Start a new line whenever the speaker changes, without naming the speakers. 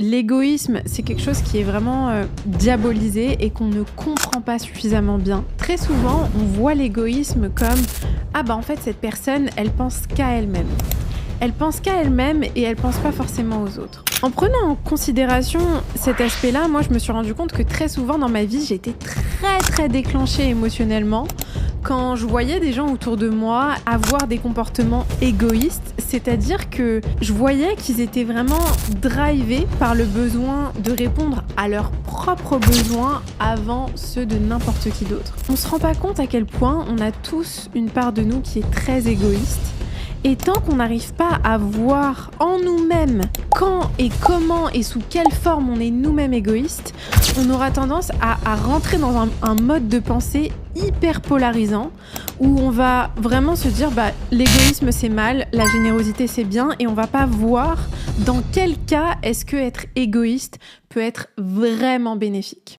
L'égoïsme, c'est quelque chose qui est vraiment, diabolisé et qu'on ne comprend pas suffisamment bien. Très souvent, on voit l'égoïsme comme: «Ah bah, en fait, cette personne, elle pense qu'à elle-même». Elle pense qu'à elle-même et elle pense pas forcément aux autres. En prenant en considération cet aspect-là, moi, je me suis rendu compte que très souvent dans ma vie, j'étais très, très déclenchée émotionnellement quand je voyais des gens autour de moi avoir des comportements égoïstes. C'est-à-dire que je voyais qu'ils étaient vraiment drivés par le besoin de répondre à leurs propres besoins avant ceux de n'importe qui d'autre. On se rend pas compte à quel point on a tous une part de nous qui est très égoïste. Et tant qu'on n'arrive pas à voir en nous-mêmes quand et comment et sous quelle forme on est nous-mêmes égoïstes, on aura tendance à rentrer dans un mode de pensée hyper polarisant où on va vraiment se dire bah, l'égoïsme c'est mal, la générosité c'est bien et on va pas voir dans quel cas est-ce que être égoïste peut être vraiment bénéfique.